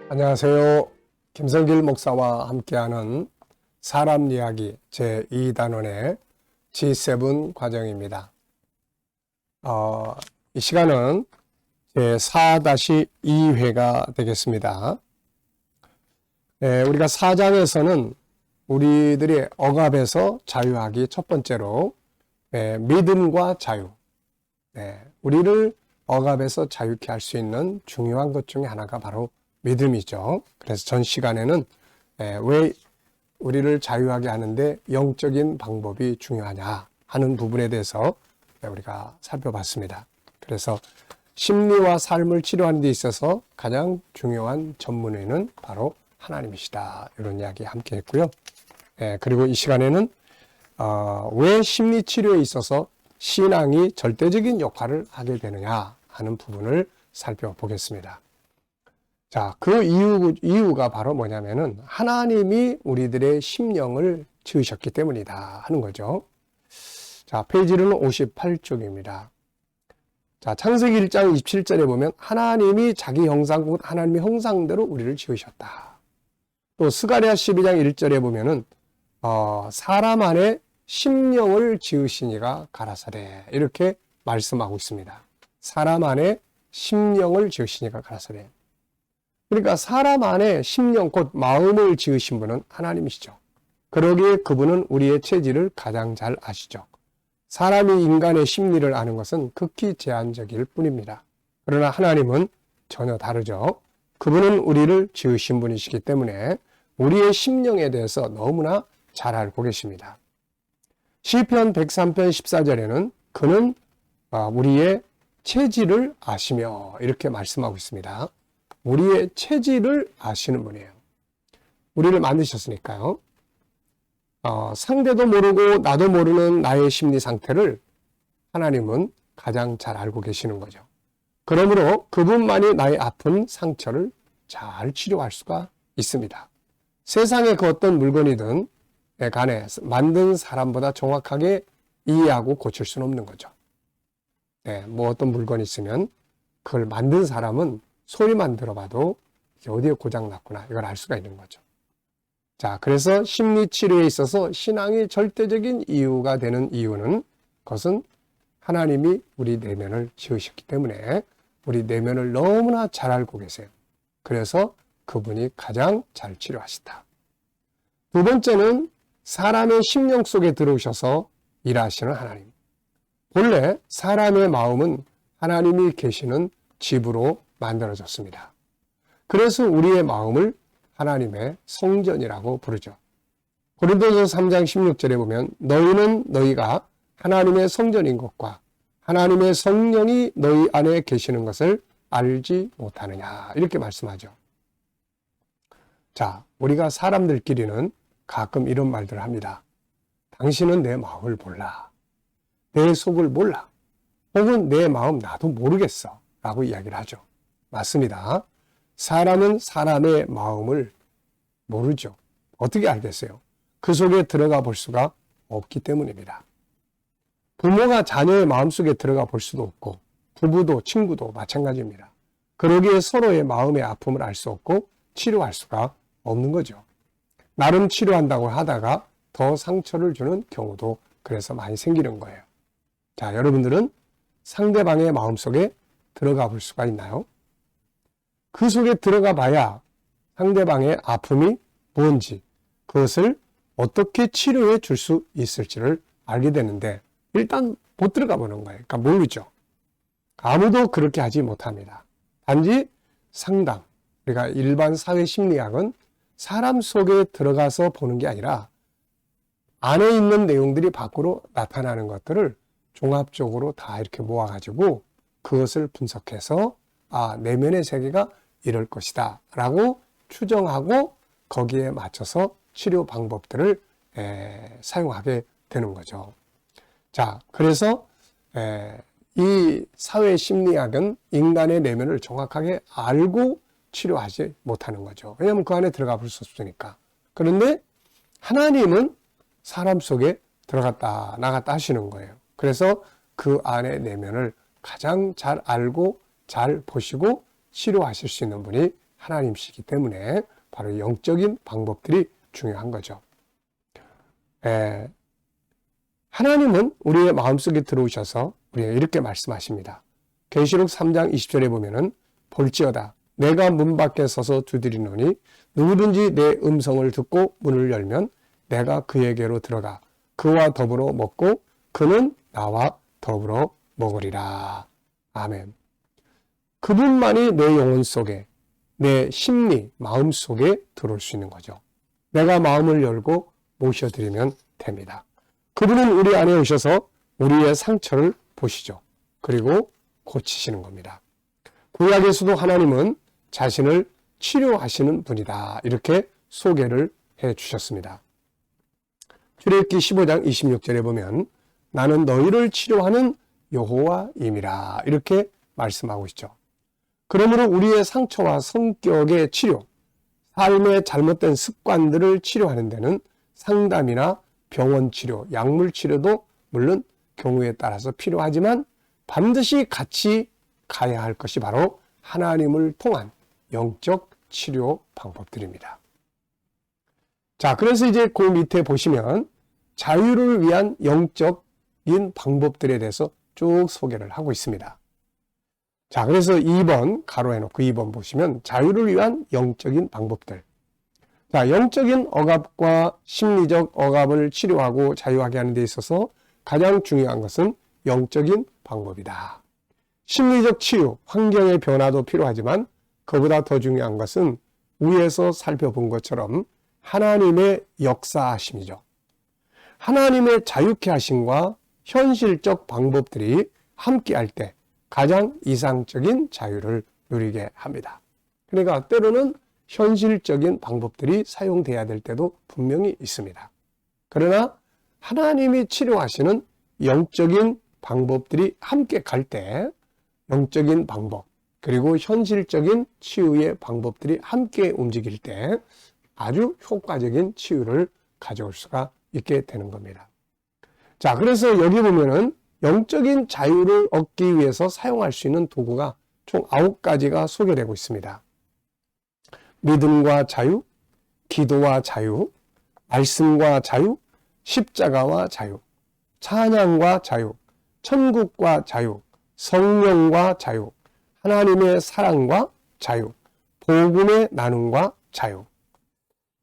안녕하세요. 김성길 목사와 함께하는 사람 이야기 제2단원의 G7 과정입니다. 이 시간은 제4-2회가 되겠습니다. 우리가 4장에서는 우리들의 억압에서 자유하기 첫 번째로 믿음과 자유, 우리를 억압에서 자유케 할 수 있는 중요한 것 중에 하나가 바로 믿음이죠. 그래서 전 시간에는 왜 우리를 자유하게 하는데 영적인 방법이 중요하냐 하는 부분에 대해서 우리가 살펴봤습니다. 그래서 심리와 삶을 치료하는 데 있어서 가장 중요한 전문의는 바로 하나님이시다. 이런 이야기 함께 했고요. 그리고 이 시간에는 왜 심리치료에 있어서 신앙이 절대적인 역할을 하게 되느냐 하는 부분을 살펴보겠습니다. 자, 그 이유가 바로 뭐냐면은 하나님이 우리들의 심령을 지으셨기 때문이다 하는 거죠. 자, 페이지는 58쪽입니다. 자, 창세기 1장 27절에 보면 하나님이 자기 형상, 곧 하나님의 형상대로 우리를 지으셨다. 또 스가랴 12장 1절에 보면은 사람 안에 심령을 지으시니가 가라사대 이렇게 말씀하고 있습니다. 사람 안에 심령을 지으시니가 가라사대. 그러니까 사람 안에 심령 곧 마음을 지으신 분은 하나님이시죠. 그러기에 그분은 우리의 체질을 가장 잘 아시죠. 사람이 인간의 심리를 아는 것은 극히 제한적일 뿐입니다. 그러나 하나님은 전혀 다르죠. 그분은 우리를 지으신 분이시기 때문에 우리의 심령에 대해서 너무나 잘 알고 계십니다. 시편 103편 14절에는 그는 우리의 체질을 아시며 이렇게 말씀하고 있습니다. 우리의 체질을 아시는 분이에요. 우리를 만드셨으니까요. 상대도 모르고 나도 모르는 나의 심리 상태를 하나님은 가장 잘 알고 계시는 거죠. 그러므로 그분만이 나의 아픈 상처를 잘 치료할 수가 있습니다. 세상의 그 어떤 물건이든 간에 만든 사람보다 정확하게 이해하고 고칠 수는 없는 거죠. 뭐 어떤 물건이 있으면 그걸 만든 사람은 소리만 들어봐도 이게 어디에 고장났구나 이걸 알 수가 있는 거죠. 자, 그래서 심리치료에 있어서 신앙이 절대적인 이유가 되는 이유는 그것은 하나님이 우리 내면을 지으셨기 때문에 우리 내면을 너무나 잘 알고 계세요. 그래서 그분이 가장 잘 치료하시다. 두 번째는 사람의 심령 속에 들어오셔서 일하시는 하나님. 본래 사람의 마음은 하나님이 계시는 집으로 만들어졌습니다. 그래서 우리의 마음을 하나님의 성전이라고 부르죠. 고린도서 3장 16절에 보면 너희는 너희가 하나님의 성전인 것과 하나님의 성령이 너희 안에 계시는 것을 알지 못하느냐 이렇게 말씀하죠. 자, 우리가 사람들끼리는 가끔 이런 말들을 합니다. 당신은 내 마음을 몰라. 내 속을 몰라. 혹은 내 마음 나도 모르겠어 라고 이야기를 하죠. 맞습니다. 사람은 사람의 마음을 모르죠. 어떻게 알겠어요? 그 속에 들어가 볼 수가 없기 때문입니다. 부모가 자녀의 마음속에 들어가 볼 수도 없고 부부도 친구도 마찬가지입니다. 그러기에 서로의 마음의 아픔을 알 수 없고 치료할 수가 없는 거죠. 나름 치료한다고 하다가 더 상처를 주는 경우도 그래서 많이 생기는 거예요. 자, 여러분들은 상대방의 마음속에 들어가 볼 수가 있나요? 그 속에 들어가 봐야 상대방의 아픔이 뭔지 그것을 어떻게 치료해 줄 수 있을지를 알게 되는데 일단 못 들어가 보는 거예요. 그러니까 모르죠. 아무도 그렇게 하지 못합니다. 단지 상담, 우리가 일반 사회심리학은 사람 속에 들어가서 보는 게 아니라 안에 있는 내용들이 밖으로 나타나는 것들을 종합적으로 다 이렇게 모아가지고 그것을 분석해서 내면의 세계가 이럴 것이다 라고 추정하고 거기에 맞춰서 치료 방법들을 사용하게 되는 거죠. 자, 그래서 이 사회심리학은 인간의 내면을 정확하게 알고 치료하지 못하는 거죠. 왜냐하면 그 안에 들어가 볼 수 없으니까. 그런데 하나님은 사람 속에 들어갔다 나갔다 하시는 거예요. 그래서 그 안의 내면을 가장 잘 알고 잘 보시고 치료하실 수 있는 분이 하나님이시기 때문에 바로 영적인 방법들이 중요한 거죠. 하나님은 우리의 마음속에 들어오셔서 우리에게 이렇게 말씀하십니다. 계시록 3장 20절에 보면은 볼지어다 내가 문 밖에 서서 두드리노니 누구든지 내 음성을 듣고 문을 열면 내가 그에게로 들어가 그와 더불어 먹고 그는 나와 더불어 먹으리라. 아멘. 그분만이 내 영혼 속에 내 심리, 마음 속에 들어올 수 있는 거죠. 내가 마음을 열고 모셔드리면 됩니다. 그분은 우리 안에 오셔서 우리의 상처를 보시죠. 그리고 고치시는 겁니다. 구약에서도 하나님은 자신을 치료하시는 분이다. 이렇게 소개를 해 주셨습니다. 출애굽기 15장 26절에 보면 나는 너희를 치료하는 여호와임이라 이렇게 말씀하고 있죠. 그러므로 우리의 상처와 성격의 치료, 삶의 잘못된 습관들을 치료하는 데는 상담이나 병원 치료, 약물 치료도 물론 경우에 따라서 필요하지만 반드시 같이 가야 할 것이 바로 하나님을 통한 영적 치료 방법들입니다. 자, 그래서 이제 그 밑에 보시면 자유를 위한 영적인 방법들에 대해서 쭉 소개를 하고 있습니다. 자, 그래서 2번 가로해놓고 2번 보시면 자유를 위한 영적인 방법들. 자, 영적인 억압과 심리적 억압을 치료하고 자유하게 하는 데 있어서 가장 중요한 것은 영적인 방법이다. 심리적 치유, 환경의 변화도 필요하지만 그보다 더 중요한 것은 위에서 살펴본 것처럼 하나님의 역사하심이죠. 하나님의 자유케 하심과 현실적 방법들이 함께할 때 가장 이상적인 자유를 누리게 합니다. 그러니까 때로는 현실적인 방법들이 사용돼야 될 때도 분명히 있습니다. 그러나 하나님이 치료하시는 영적인 방법들이 함께 갈 때 영적인 방법 그리고 현실적인 치유의 방법들이 함께 움직일 때 아주 효과적인 치유를 가져올 수가 있게 되는 겁니다. 자, 그래서 여기 보면은 영적인 자유를 얻기 위해서 사용할 수 있는 도구가 총 9가지가 소개되고 있습니다. 믿음과 자유, 기도와 자유, 말씀과 자유, 십자가와 자유, 찬양과 자유, 천국과 자유, 성령과 자유, 하나님의 사랑과 자유, 복음의 나눔과 자유.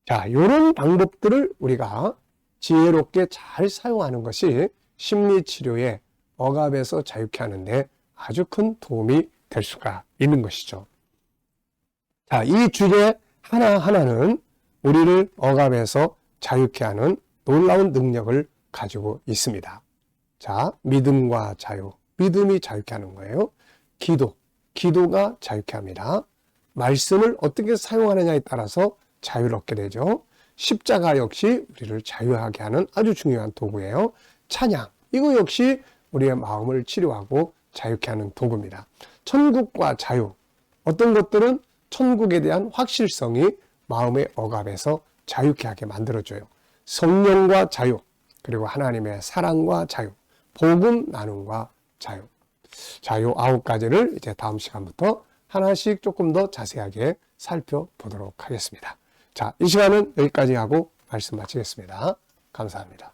자, 이런 방법들을 우리가 지혜롭게 잘 사용하는 것이 심리치료의 억압에서 자유케 하는데 아주 큰 도움이 될 수가 있는 것이죠. 자, 이 주제 하나하나는 우리를 억압에서 자유케 하는 놀라운 능력을 가지고 있습니다. 자, 믿음과 자유, 믿음이 자유케 하는 거예요. 기도가 자유케 합니다. 말씀을 어떻게 사용하느냐에 따라서 자유를 얻게 되죠. 십자가 역시 우리를 자유하게 하는 아주 중요한 도구예요. 찬양, 이거 역시 우리의 마음을 치료하고 자유케 하는 도구입니다. 천국과 자유, 어떤 것들은 천국에 대한 확실성이 마음의 억압에서 자유케 하게 만들어줘요. 성령과 자유, 그리고 하나님의 사랑과 자유, 복음 나눔과 자유. 자, 요 9가지를 이제 다음 시간부터 하나씩 조금 더 자세하게 살펴보도록 하겠습니다. 자, 이 시간은 여기까지 하고 말씀 마치겠습니다. 감사합니다.